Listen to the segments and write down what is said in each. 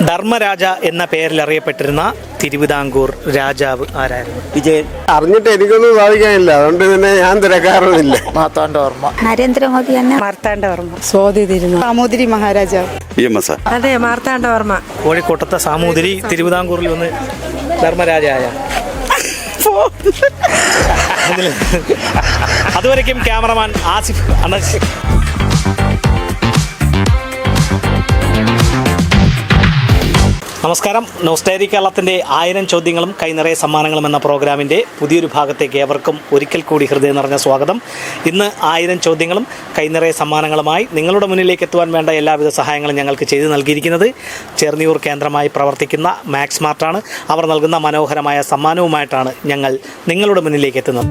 ധർമ്മരാജ എന്ന പേരിൽ അറിയപ്പെട്ടിരുന്ന തിരുവിതാംകൂർ രാജാവ് ആരായിരുന്നു? വിജയൻ. അറിഞ്ഞിട്ട് എനിക്കൊന്നും സാധിക്കാനില്ല, അതുകൊണ്ട് പിന്നെ ഞാൻ തിരക്കാറുമില്ല. മാർത്താണ്ഡവർമ്മ. നരേന്ദ്രമോദി തന്നെ. മാർത്താണ്ഡവർമ്മ. സ്വാതി തിരുനാൾ. സാമൂതിരി മഹാരാജാവ്. അതെ, മാർത്താണ്ഡവർമ്മ. കോഴിക്കോട്ടത്തെ സാമൂതിരി തിരുവിതാംകൂറിൽ വന്ന് ധർമ്മരാജായ. അതുവരയ്ക്കും ക്യാമറമാൻ ആസിഫ് അനസ്. നമസ്കാരം. നോസ്റ്റാരി കേരളത്തിൻ്റെ 1000 ചോദ്യങ്ങളും കൈനിറയ സമ്മാനങ്ങളും എന്ന പ്രോഗ്രാമിൻ്റെ പുതിയൊരു ഭാഗത്തേക്ക് ഏവർക്കും ഒരിക്കൽ കൂടി ഹൃദയം നിറഞ്ഞ സ്വാഗതം. ഇന്ന് 1000 ചോദ്യങ്ങളും കൈനിറയ സമ്മാനങ്ങളുമായി നിങ്ങളുടെ മുന്നിലേക്ക് എത്തുവാൻ വേണ്ട എല്ലാവിധ സഹായങ്ങളും ഞങ്ങൾക്ക് ചെയ്തു നൽകിയിരിക്കുന്നത് ചെർന്നിയൂർ കേന്ദ്രമായി പ്രവർത്തിക്കുന്ന മാക്സ് മാർട്ടാണ്. അവർ നൽകുന്ന മനോഹരമായ സമ്മാനവുമായിട്ടാണ് ഞങ്ങൾ നിങ്ങളുടെ മുന്നിലേക്ക് എത്തുന്നത്.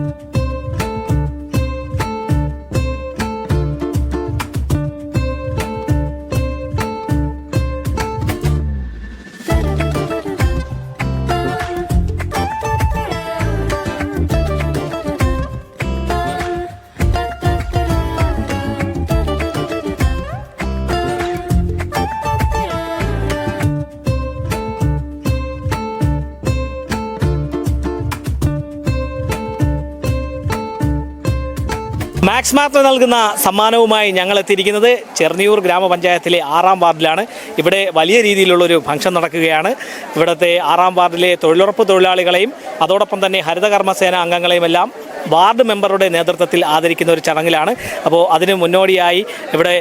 മാക്സ് മാർട്ട് നൽകുന്ന സമ്മാനവുമായി ഞങ്ങൾ എത്തിയിരിക്കുന്നത് ചെർന്നിയൂർ ഗ്രാമപഞ്ചായത്തിലെ 6ാം വാർഡിലാണ്. ഇവിടെ വലിയ രീതിയിലുള്ളൊരു ഫംഗ്ഷൻ നടക്കുകയാണ്. ഇവിടുത്തെ 6ാം വാർഡിലെ തൊഴിലുറപ്പ് തൊഴിലാളികളെയും അതോടൊപ്പം തന്നെ ഹരിതകർമ്മസേന അംഗങ്ങളെയും എല്ലാം വാർഡ് മെമ്പറുടെ നേതൃത്വത്തിൽ ആദരിക്കുന്ന ഒരു ചടങ്ങിലാണ്. അപ്പോൾ അതിന് മുന്നോടിയായി ഇവിടെ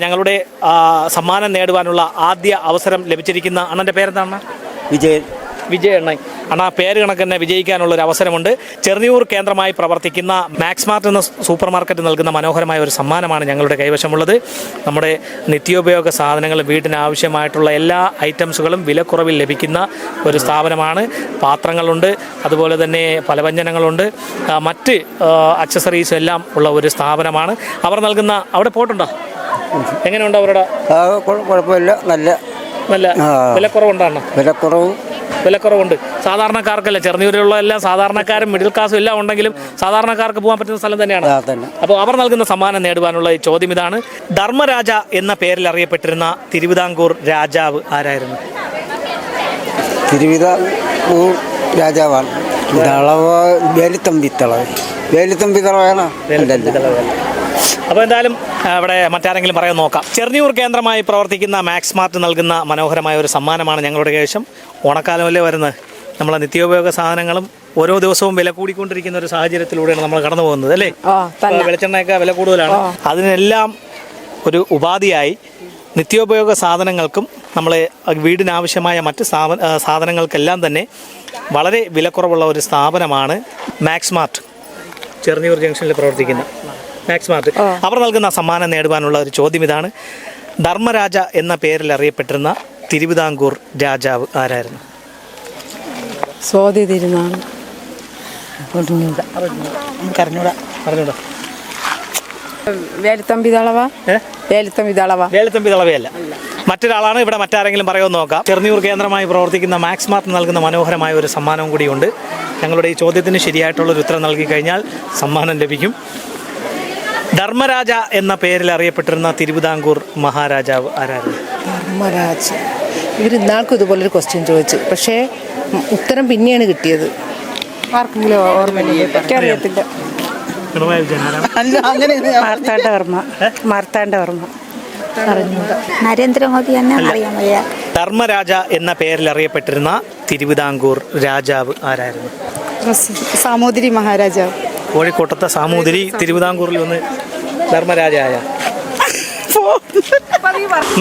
ഞങ്ങളുടെ സമ്മാനം നേടുവാനുള്ള ആദ്യ അവസരം ലഭിച്ചിരിക്കുന്ന അണ്ണൻ്റെ പേരെന്താണ്? വിജയൻ. വിജയണ്ണ അണ്ണാ, പേര് കണക്ക് തന്നെ വിജയിക്കാനുള്ളൊരു അവസരമുണ്ട്. ചെർന്നിയൂർ കേന്ദ്രമായി പ്രവർത്തിക്കുന്ന മാക്സ് മാർട്ട് എന്ന സൂപ്പർ മാർക്കറ്റ് നൽകുന്ന മനോഹരമായ ഒരു സമ്മാനമാണ് ഞങ്ങളുടെ കൈവശമുള്ളത്. നമ്മുടെ നിത്യോപയോഗ സാധനങ്ങളും വീട്ടിന് ആവശ്യമായിട്ടുള്ള എല്ലാ ഐറ്റംസുകളും വിലക്കുറവിൽ ലഭിക്കുന്ന ഒരു സ്ഥാപനമാണ്. പാത്രങ്ങളുണ്ട്, അതുപോലെ തന്നെ പലവ്യഞ്ജനങ്ങളുണ്ട്, മറ്റ് അക്സസറീസും എല്ലാം ഉള്ള ഒരു സ്ഥാപനമാണ്. അവർ നൽകുന്ന അവിടെ പോയിട്ടുണ്ടോ? എങ്ങനെയുണ്ട് അവരുടെ? കുഴപ്പമില്ല, നല്ല വിലക്കുറവുണ്ടാണ്. വിലക്കുറവുണ്ട്. സാധാരണക്കാർക്കല്ല, ചെറുന്നൂരിലുള്ള എല്ലാം സാധാരണക്കാരും മിഡിൽ ക്ലാസ്സും എല്ലാം ഉണ്ടെങ്കിലും സാധാരണക്കാർക്ക് പോകാൻ പറ്റുന്ന സ്ഥലം തന്നെയാണ്. അപ്പോൾ അവർ നൽകുന്ന സമ്മാനം നേടുവാനുള്ള ചോദ്യം ഇതാണ്. ധർമ്മരാജ എന്ന പേരിൽ അറിയപ്പെട്ടിരുന്ന തിരുവിതാംകൂർ രാജാവ് ആരായിരുന്നു? തിരുവിതാംകൂർ രാജാവാണ് വേലുത്തമ്പി തളവയാണ്. അപ്പോൾ എന്തായാലും ഇവിടെ മറ്റാരെങ്കിലും പറയാൻ നോക്കാം. ചെർന്നിയൂർ കേന്ദ്രമായി പ്രവർത്തിക്കുന്ന മാക്സ് മാർട്ട് നൽകുന്ന മനോഹരമായ ഒരു സമ്മാനമാണ് ഞങ്ങളുടെ കൈവശം. ഓണക്കാലമല്ലേ വരുന്നത്. നമ്മളെ നിത്യോപയോഗ സാധനങ്ങളും ഓരോ ദിവസവും വില കൂടിക്കൊണ്ടിരിക്കുന്ന ഒരു സാഹചര്യത്തിലൂടെയാണ് നമ്മൾ കടന്നു പോകുന്നത്, അല്ലേ? വെളിച്ചെണ്ണയൊക്കെ വില കൂടുതലാണ്. അതിനെല്ലാം ഒരു ഉപാധിയായി നിത്യോപയോഗ സാധനങ്ങൾക്കും നമ്മളെ വീടിനാവശ്യമായ മറ്റ് സാധനങ്ങൾക്കെല്ലാം തന്നെ വളരെ വിലക്കുറവുള്ള ഒരു സ്ഥാപനമാണ് മാക്സ് മാർട്ട്. ചെർന്നിയൂർ ജംഗ്ഷനിൽ പ്രവർത്തിക്കുന്ന മാക്സ് മാർട്ട്. അവർ നൽകുന്ന സമ്മാനം നേടുവാനുള്ള ഒരു ചോദ്യം ഇതാണ്. ധർമ്മരാജ എന്ന പേരിൽ അറിയപ്പെട്ടിരുന്ന തിരുവിതാംകൂർ രാജാവ് ആരായിരുന്നു? സ്വാതി തിരുനാൾ. വേലുത്തമ്പി ദളവയല്ല, മറ്റൊരാളാണ്. ഇവിടെ മറ്റാരെങ്കിലും പറയുമെന്ന് നോക്കാം. ചെർന്നിയൂർ കേന്ദ്രമായി പ്രവർത്തിക്കുന്ന മാക്സ് മാർട്ട് നൽകുന്ന മനോഹരമായ ഒരു സമ്മാനവും കൂടിയുണ്ട്. ഞങ്ങളുടെ ഈ ചോദ്യത്തിന് ശരിയായിട്ടുള്ളൊരു ഉത്തരം നൽകി കഴിഞ്ഞാൽ സമ്മാനം ലഭിക്കും. ധർമ്മരാജ എന്ന പേരിൽ അറിയപ്പെട്ടിരുന്ന തിരുവിതാംകൂർ മഹാരാജാവ് ആരായിരുന്നു? ധർമ്മരാജ. ഇവർ ഇന്നാൾക്കും ഇതുപോലൊരു ക്വസ്റ്റ്യൻ ചോദിച്ചു, പക്ഷേ ഉത്തരം പിന്നെയാണ് കിട്ടിയത്. ആർക്കെങ്കിലും ഓർമ്മയില്ല, അറിയത്തില്ല. മാർത്താണ്ഡവർമ്മ. നരേന്ദ്രമോദി തന്നെ അറിയാൻ വയ്യ. ധർമ്മരാജ എന്ന പേരിൽ അറിയപ്പെട്ടിരുന്ന തിരുവിതാംകൂർ രാജാവ് ആരായിരുന്നു? സാമൂതിരി മഹാരാജാവ്. കോഴിക്കോട്ടത്തെ സാമൂതിരി തിരുവിതാംകൂറിൽ വന്ന് ധർമ്മരാജായ.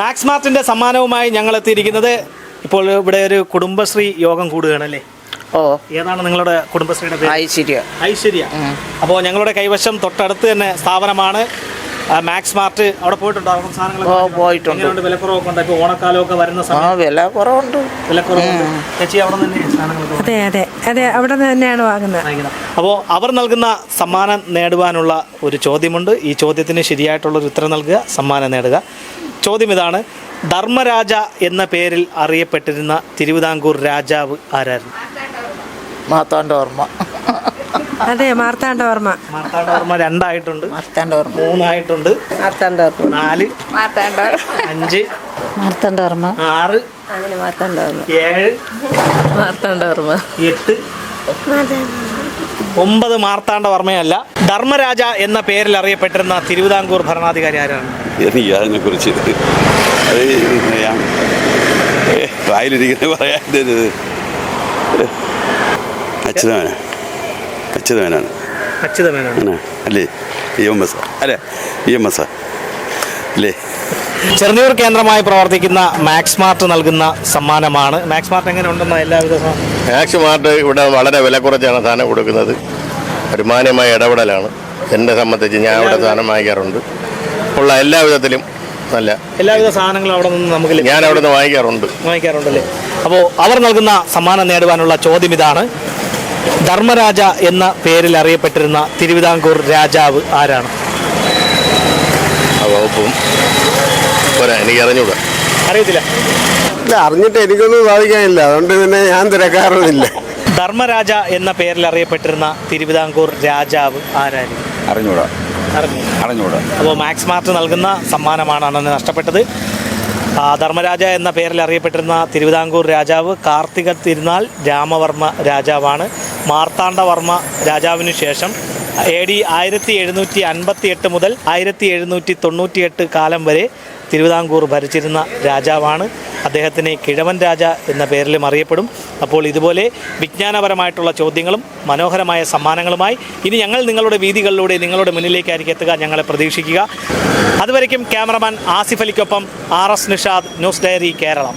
മാക്സ് മാർട്ടിന്റെ സമ്മാനവുമായി ഞങ്ങൾ എത്തിയിരിക്കുന്നത് ഇപ്പോൾ ഇവിടെ ഒരു കുടുംബശ്രീ യോഗം കൂടുകയാണല്ലേ? ഏതാണ് നിങ്ങളുടെ കുടുംബശ്രീയുടെ പേര്? ഐശ്വര്യ. അപ്പോൾ ഞങ്ങളുടെ കൈവശം തൊട്ടടുത്ത് തന്നെ സ്ഥാപനമാണ് മാക്സ് മാർട്ട്. അവിടെ പോയിട്ടുണ്ടോ? പോയിട്ടുണ്ട്. വിലക്കുറവൊക്കെ ഉണ്ട്. ഇപ്പോൾ ഓണക്കാലമൊക്കെ വരുന്ന സമയം വിലക്കുറവുണ്ട്. ചേച്ചി അവിടെ തന്നെ സാധനങ്ങൾ? അതെ, അവിടെ തന്നെയാണ് വാങ്ങുന്നത്. അപ്പോൾ അവർ നൽകുന്ന സമ്മാനം നേടുവാനുള്ള ഒരു ചോദ്യമുണ്ട്. ഈ ചോദ്യത്തിന് ശരിയായിട്ടുള്ളൊരു ഉത്തരം നൽകുക, സമ്മാനം നേടുക. ചോദ്യം ഇതാണ്. ധർമ്മരാജ എന്ന പേരിൽ അറിയപ്പെട്ടിരുന്ന തിരുവിതാംകൂർ രാജാവ് ആരായിരുന്നു? മാർത്താണ്ഡവർമ്മ. അതെ മാർത്താണ്ഡവർമ്മ. മാർത്താണ്ഡവർമ്മ 2 ആയിട്ടുണ്ട്, മാർത്താണ്ഡവർമ്മ 3 ആയിട്ടുണ്ട്, മാർത്താണ്ഡവർമ്മ 4, 5, മാർത്താണ്ഡവർമ്മ 6, അങ്ങനെ മാർത്താണ്ഡവർമ്മ 7, മാർത്താണ്ഡവർമ്മ 8, 9 മാർത്താണ്ഡവർമ്മയല്ല. ധർമ്മരാജ എന്ന പേരിൽ അറിയപ്പെട്ടിരുന്ന തിരുവിതാംകൂർ ഭരണാധികാരി ആരാണ്? എനിക്ക് അതിനെക്കുറിച്ച് അത് ഞാൻ വായിലിരിക്കുന്നത് പറയാൻ അച്യുതമേനാണ്. അച്യുതമേനോൻ. അല്ലേ? EMS അല്ലേ? EMS അല്ലേ? ചെറുന്നൂർ കേന്ദ്രമായി പ്രവർത്തിക്കുന്ന മാക്സ് മാർട്ട് നൽകുന്ന സമ്മാനമാണ്. മാക്സ് മാർട്ട് എങ്ങനെ ഉണ്ടെന്ന എല്ലാവിധ മാക്സ് മാർട്ട് ഇവിടെ വളരെ വില കുറച്ചാണ് സാധനം കൊടുക്കുന്നത്. ഒരു മാന്യമായ ഇടപെടലാണ്. എന്നെ സംബന്ധിച്ച് ഞാൻ ഇവിടെ സാധനം വാങ്ങിക്കാറുണ്ട്. ഉള്ള എല്ലാ വിധത്തിലും നല്ല എല്ലാവിധ സാധനങ്ങളും അവിടെ നിന്ന് നമുക്ക് ഞാൻ അവിടെ നിന്ന് വാങ്ങിക്കാറുണ്ടല്ലേ. അപ്പോൾ അവർ നൽകുന്ന സമ്മാനം നേടുവാനുള്ള ചോദ്യം ഇതാണ്: ധർമ്മരാജ എന്ന പേരിൽ അറിയപ്പെട്ടിരുന്ന തിരുവിതാംകൂർ രാജാവ് ആരാണ്? ആ വകുപ്പും എനിക്ക് അറിഞ്ഞൂടാ. അറിയത്തില്ല. ഇല്ല, അറിഞ്ഞിട്ട് എനിക്കൊന്നും സാധിക്കാനില്ല, അതുകൊണ്ട് പിന്നെ ഞാൻ തിരക്കാറുമില്ല. ധർമ്മരാജ എന്ന പേരിൽ അറിയപ്പെട്ടിരുന്ന തിരുവിതാംകൂർ രാജാവ് ആരായിരുന്നു? അറിഞ്ഞൂടാ. അപ്പോൾ മാക്സ് മാർട്ട് നൽകുന്ന സമ്മാനമാണ് അണ്ണന് നഷ്ടപ്പെട്ടത്. ധർമ്മരാജ എന്ന പേരിൽ അറിയപ്പെട്ടിരുന്ന തിരുവിതാംകൂർ രാജാവ് കാർത്തിക തിരുനാൾ രാമവർമ്മ രാജാവാണ്. മാർത്താണ്ഡവർമ്മ രാജാവിനു ശേഷം AD 1758 മുതൽ 1798 കാലം വരെ തിരുവിതാംകൂർ ഭരിച്ചിരുന്ന രാജാവാണ്. അദ്ദേഹത്തിന് കിഴവൻ രാജ എന്ന പേരിലും അറിയപ്പെടും. അപ്പോൾ ഇതുപോലെ വിജ്ഞാനപരമായിട്ടുള്ള ചോദ്യങ്ങളും മനോഹരമായ സമ്മാനങ്ങളുമായി ഇനി ഞങ്ങൾ നിങ്ങളുടെ വീതികളിലൂടെ നിങ്ങളുടെ മുന്നിലേക്കായിരിക്കും എത്തുക. ഞങ്ങളെ പ്രതീക്ഷിക്കുക. അതുവരയ്ക്കും ക്യാമറമാൻ ആസിഫ് അലിക്കൊപ്പം RS Nishad, news diary, Keralam.